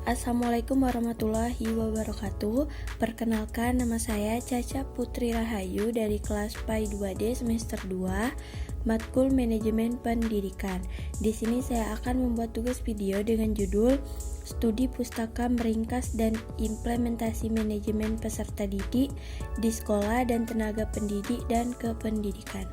Assalamualaikum warahmatullahi wabarakatuh. Perkenalkan, nama saya Caca Putri Rahayu dari kelas PAI 2D semester 2, Matkul Manajemen Pendidikan. Di sini saya akan membuat tugas video dengan judul Studi Pustaka Meringkas dan Implementasi Manajemen Peserta Didik di Sekolah dan Tenaga Pendidik dan Kependidikan.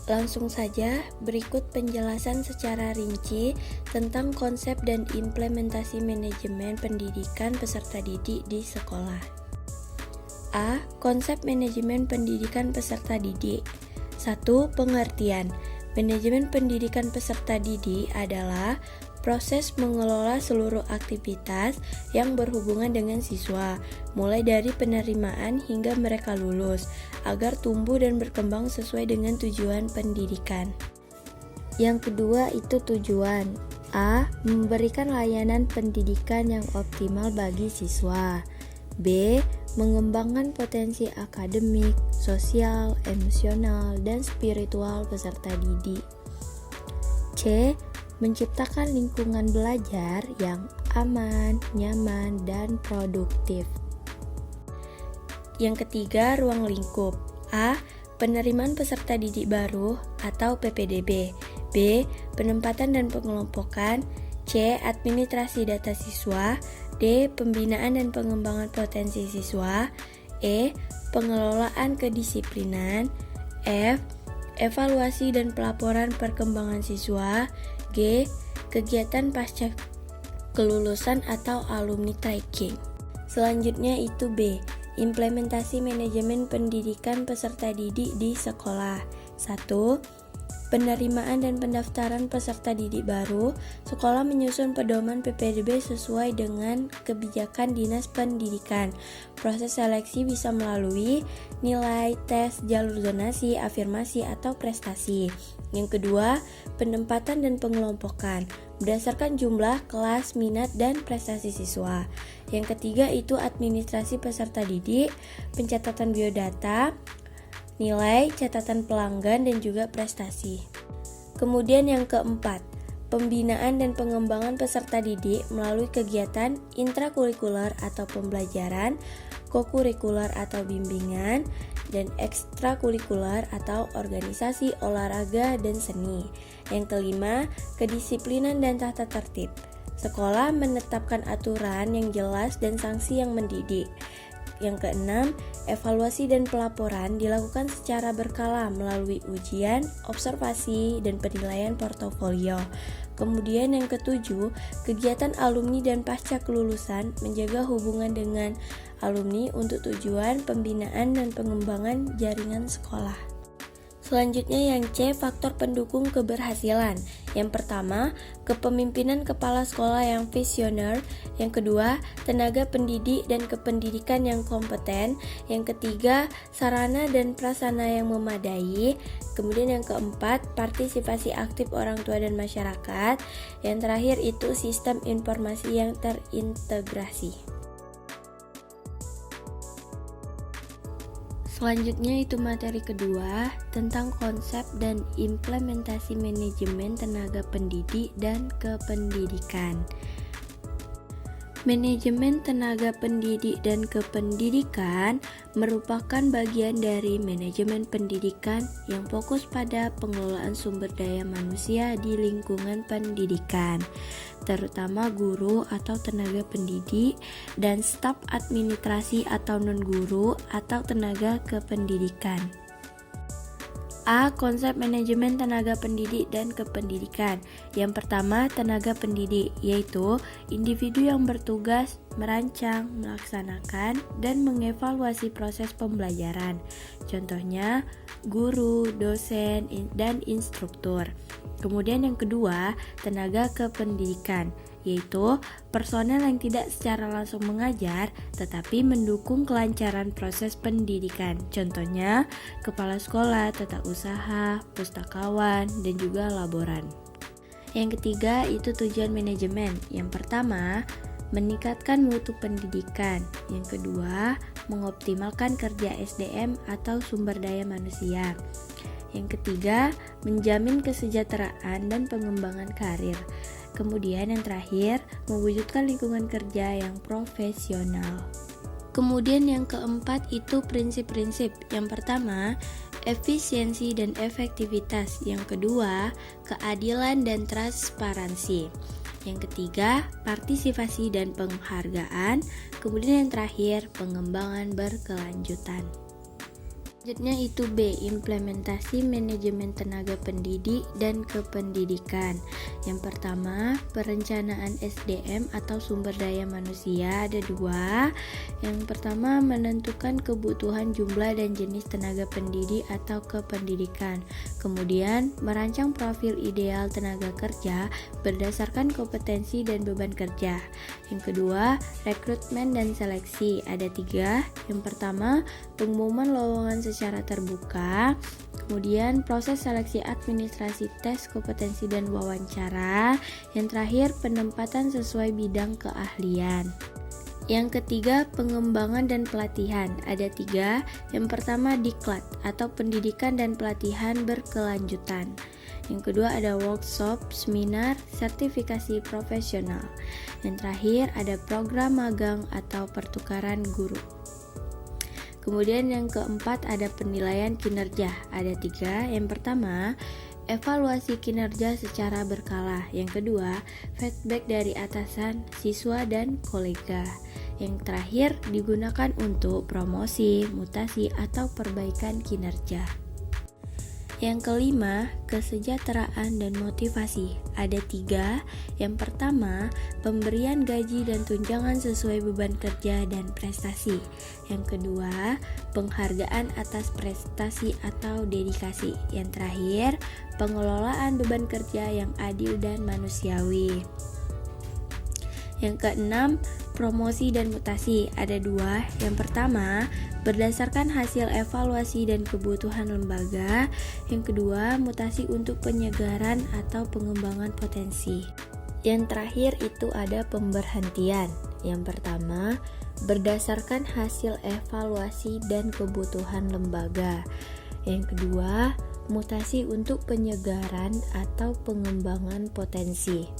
Langsung saja, berikut penjelasan secara rinci tentang konsep dan implementasi manajemen pendidikan peserta didik di sekolah. A. Konsep manajemen pendidikan peserta didik. 1. Pengertian. Manajemen pendidikan peserta didik adalah proses mengelola seluruh aktivitas yang berhubungan dengan siswa, mulai dari penerimaan hingga mereka lulus, agar tumbuh dan berkembang sesuai dengan tujuan pendidikan. Yang kedua itu tujuan. A. Memberikan layanan pendidikan yang optimal bagi siswa. B. Mengembangkan potensi akademik, sosial, emosional, dan spiritual peserta didik. C. Menciptakan lingkungan belajar yang aman, nyaman, dan produktif. Yang ketiga, ruang lingkup. A. Penerimaan peserta didik baru atau PPDB. B. Penempatan dan pengelompokan. C. Administrasi data siswa. D. Pembinaan dan pengembangan potensi siswa. E. Pengelolaan kedisiplinan. F. Evaluasi dan pelaporan perkembangan siswa. G. Kegiatan pasca kelulusan atau alumni tracking. Selanjutnya itu B. Implementasi manajemen pendidikan peserta didik di sekolah. 1. Penerimaan dan pendaftaran peserta didik baru. Sekolah menyusun pedoman PPDB sesuai dengan kebijakan Dinas Pendidikan. Proses seleksi bisa melalui nilai, tes, jalur zonasi, afirmasi, atau prestasi. Yang kedua, penempatan dan pengelompokan berdasarkan jumlah, kelas, minat, dan prestasi siswa. Yang ketiga itu administrasi peserta didik, pencatatan biodata, nilai, catatan pelanggan, dan juga prestasi. Kemudian yang keempat, pembinaan dan pengembangan peserta didik melalui kegiatan intrakurikuler atau pembelajaran, kokurikuler atau bimbingan, dan ekstrakurikuler atau organisasi olahraga dan seni. Yang kelima, kedisiplinan dan tata tertib. Sekolah menetapkan aturan yang jelas dan sanksi yang mendidik. Yang keenam, evaluasi dan pelaporan dilakukan secara berkala melalui ujian, observasi, dan penilaian portofolio. Kemudian yang ketujuh, kegiatan alumni dan pasca kelulusan menjaga hubungan dengan alumni untuk tujuan pembinaan dan pengembangan jaringan sekolah. Selanjutnya yang C, faktor pendukung keberhasilan. Yang pertama, kepemimpinan kepala sekolah yang visioner. Yang kedua, tenaga pendidik dan kependidikan yang kompeten. Yang ketiga, sarana dan prasarana yang memadai. Kemudian yang keempat, partisipasi aktif orang tua dan masyarakat. Yang terakhir itu sistem informasi yang terintegrasi. Selanjutnya itu materi kedua tentang konsep dan implementasi manajemen tenaga pendidik dan kependidikan. Manajemen tenaga pendidik dan kependidikan merupakan bagian dari manajemen pendidikan yang fokus pada pengelolaan sumber daya manusia di lingkungan pendidikan, terutama guru atau tenaga pendidik dan staf administrasi atau non-guru atau tenaga kependidikan. A. Konsep manajemen tenaga pendidik dan kependidikan. Yang pertama, tenaga pendidik, yaitu individu yang bertugas merancang, melaksanakan, dan mengevaluasi proses pembelajaran. Contohnya, guru, dosen, dan instruktur. Kemudian yang kedua, tenaga kependidikan, yaitu personel yang tidak secara langsung mengajar tetapi mendukung kelancaran proses pendidikan. Contohnya, kepala sekolah, tata usaha, pustakawan, dan juga laboran. Yang ketiga itu tujuan manajemen. Yang pertama, meningkatkan mutu pendidikan. Yang kedua, mengoptimalkan kerja SDM atau sumber daya manusia. Yang ketiga, menjamin kesejahteraan dan pengembangan karir. Kemudian yang terakhir, mewujudkan lingkungan kerja yang profesional. Kemudian yang keempat itu prinsip-prinsip. Yang pertama, efisiensi dan efektivitas. Yang kedua, keadilan dan transparansi. Yang ketiga, partisipasi dan penghargaan. Kemudian yang terakhir, pengembangan berkelanjutan. Selanjutnya itu B, implementasi manajemen tenaga pendidik dan kependidikan. Yang pertama, perencanaan SDM atau sumber daya manusia ada dua. Yang pertama, menentukan kebutuhan jumlah dan jenis tenaga pendidik atau kependidikan. Kemudian, merancang profil ideal tenaga kerja berdasarkan kompetensi dan beban kerja. Yang kedua, rekrutmen dan seleksi ada tiga. Yang pertama, pengumuman lowongan secara terbuka, kemudian proses seleksi administrasi tes kompetensi dan wawancara, yang terakhir penempatan sesuai bidang keahlian. Yang ketiga, pengembangan dan pelatihan ada tiga. Yang pertama, diklat atau pendidikan dan pelatihan berkelanjutan. Yang kedua ada workshop, seminar, sertifikasi profesional. Yang terakhir ada program magang atau pertukaran guru. Kemudian yang keempat ada penilaian kinerja, ada tiga. Yang pertama, evaluasi kinerja secara berkala. Yang kedua, feedback dari atasan, siswa, dan kolega. Yang terakhir, digunakan untuk promosi, mutasi, atau perbaikan kinerja. Yang kelima, kesejahteraan dan motivasi. Ada tiga. Yang pertama, pemberian gaji dan tunjangan sesuai beban kerja dan prestasi. Yang kedua, penghargaan atas prestasi atau dedikasi. Yang terakhir, pengelolaan beban kerja yang adil dan manusiawi. Yang keenam, promosi dan mutasi. Ada dua. Yang pertama, berdasarkan hasil evaluasi dan kebutuhan lembaga. Yang kedua, mutasi untuk penyegaran atau pengembangan potensi. Yang terakhir itu ada pemberhentian. Yang pertama, berdasarkan hasil evaluasi dan kebutuhan lembaga. Yang kedua, mutasi untuk penyegaran atau pengembangan potensi.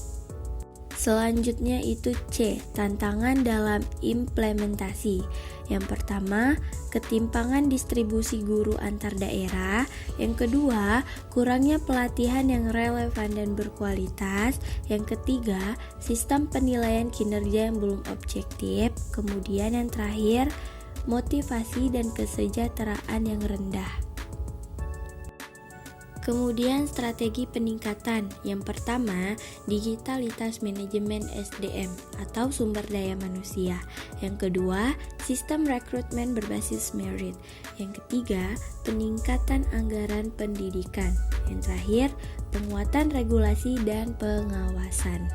Selanjutnya itu C, tantangan dalam implementasi. Yang pertama, ketimpangan distribusi guru antar daerah. Yang kedua, kurangnya pelatihan yang relevan dan berkualitas. Yang ketiga, sistem penilaian kinerja yang belum objektif. Kemudian yang terakhir, motivasi dan kesejahteraan yang rendah. Kemudian strategi peningkatan. Yang pertama, digitalitas manajemen SDM atau sumber daya manusia. Yang kedua, sistem rekrutmen berbasis merit. Yang ketiga, peningkatan anggaran pendidikan. Yang terakhir, penguatan regulasi dan pengawasan.